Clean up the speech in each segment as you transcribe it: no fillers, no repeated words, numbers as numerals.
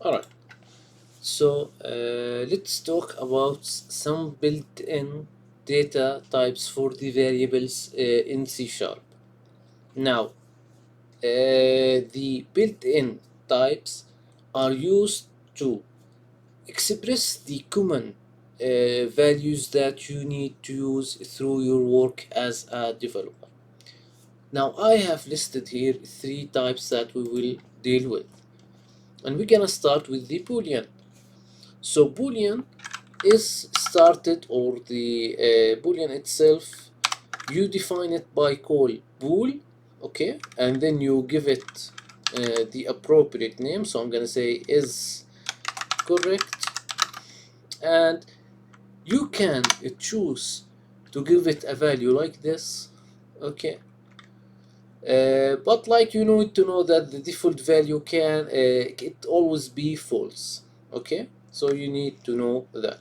Alright, so let's talk about some built-in data types for the variables in C Sharp. Now, the built-in types are used to express the common values that you need to use through your work as a developer. Now, I have listed here three types that we will deal with, and we're gonna start with the Boolean. So Boolean is started, or the Boolean itself, you define it by call bool, okay, and then you give it the appropriate name. So I'm gonna say is correct, and you can choose to give it a value like this, okay. But like you need to know that the default value can it always be false, okay, so you need to know that.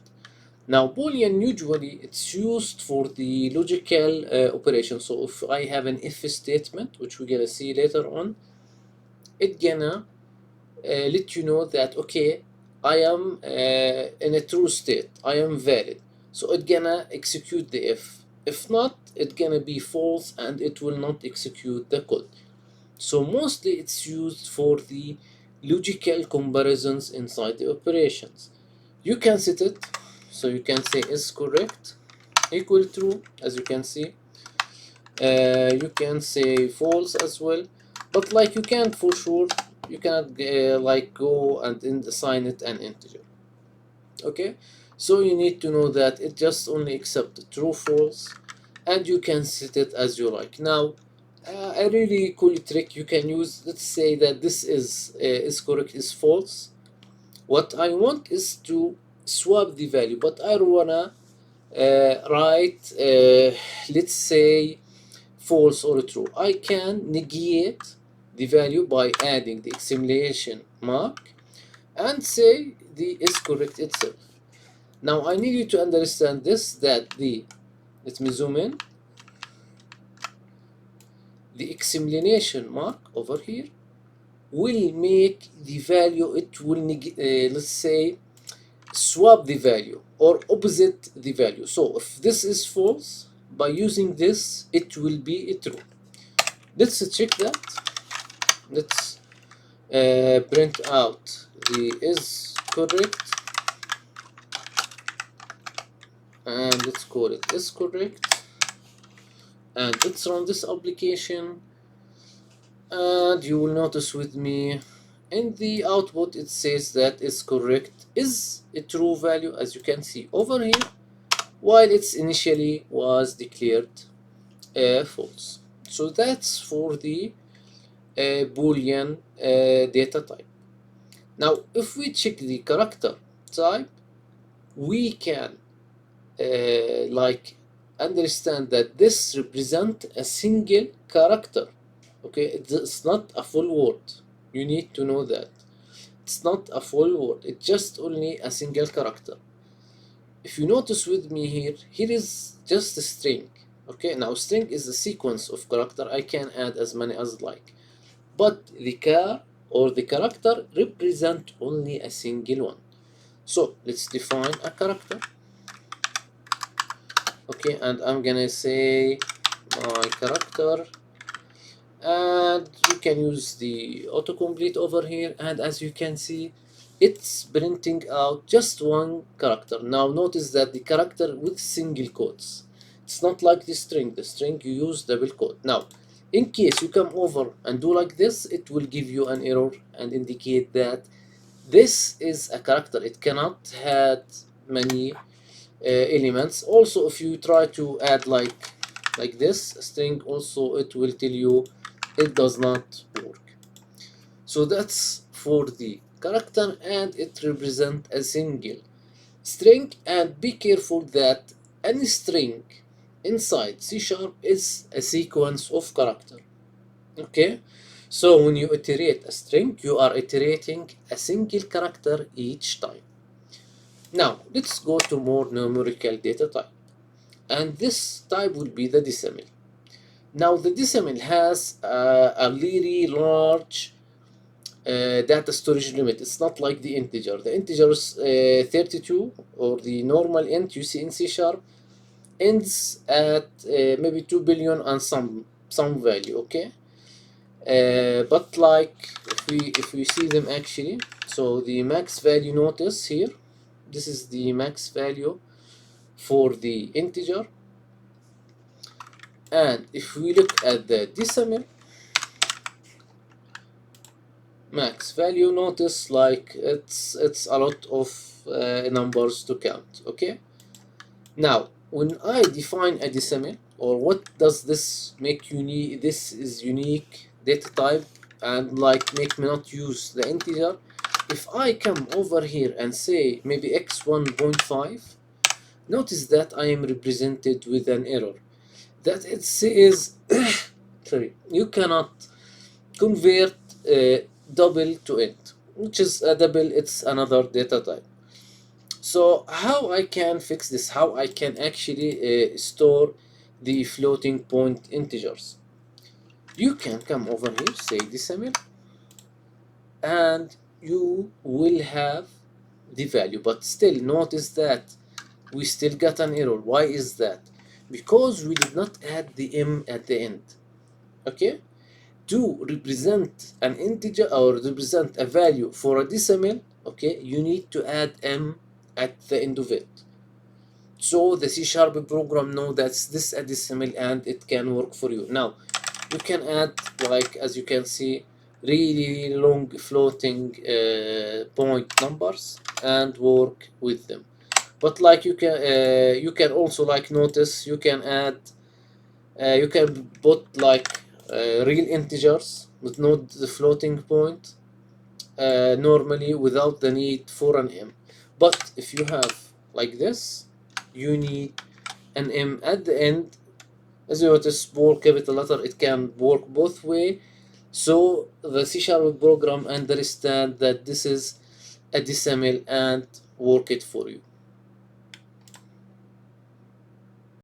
Now Boolean usually it's used for the logical operation. So if I have an if statement, which we're gonna see later on, it gonna let you know that okay, I am in a true state, I am valid. So it gonna execute the if. If not, it gonna be false and it will not execute the code. So mostly it's used for the logical comparisons inside the operations. You can set it, so you can say is correct equal true, as you can see. You can say false as well, but like you can't for sure, you cannot like go and assign it an integer. Okay, so you need to know that it just only accepts true, false, and you can set it as you like. Now, a really cool trick you can use. Let's say that this is correct, is false. What I want is to swap the value, but I don't wanna write, let's say, false or true. I can negate the value by adding the exclamation mark and say the is correct itself. Now I need you to understand this, that the, let me zoom in, the exclamation mark over here will make the value, it will let's say swap the value or opposite the value. So if this is false, by using this it will be true. Let's check that. Let's print out the is correct, and let's call it is correct, and let's run this application, and you will notice with me in the output it says that is correct is a true value, as you can see over here, while it's initially was declared false. So that's for the Boolean data type. Now if we check the character type, we can like understand that this represent a single character. Okay, it's not a full word. You need to know that it's not a full word, it's just only a single character. If you notice with me here, here is just a string. Okay, now string is a sequence of character, I can add as many as like, but the char or the character represent only a single one. So let's define a character. Okay, and I'm gonna say my character, and you can use the autocomplete over here, and as you can see it's printing out just one character. Now notice that the character with single quotes, it's not like the string you use double quote. Now in case you come over and do like this, it will give you an error and indicate that this is a character, it cannot have many elements. Also if you try to add like this string, also it will tell you it does not work. So that's for the character, and it represents a single string. And be careful that any string inside C# is a sequence of character. Okay, so when you iterate a string, you are iterating a single character each time. Now let's go to more numerical data type, and this type will be the decimal. Now the decimal has a really large data storage limit. It's not like the integer. The integer is 32, or the normal int you see in C sharp ends at maybe 2 billion and some value. Okay, but like if we see them actually, so the max value, notice here, this is the max value for the integer, and if we look at the decimal max value, notice like it's a lot of numbers to count. Okay, now when I define a decimal, or what does this make unique, this is unique data type, and like make me not use the integer. If I come over here and say maybe x1.5, notice that I am represented with an error that it says sorry, you cannot convert double to int, which is a double, it's another data type. So how I can fix this, how I can actually store the floating point integers? You can come over here, say decimal, and you will have the value, but still notice that we still got an error. Why is that? Because we did not add the m at the end. Okay, to represent an integer or represent a value for a decimal, okay, you need to add m at the end of it. So the C sharp program know that this a decimal and it can work for you. Now you can add, like as you can see, really long floating point numbers and work with them. But like you can also, like, notice you can add you can put like real integers with no the floating point normally without the need for an m. But if you have like this, you need an m at the end. As you notice, small capital letter, it can work both way. So the C sharp program understand that this is a decimal and work it for you.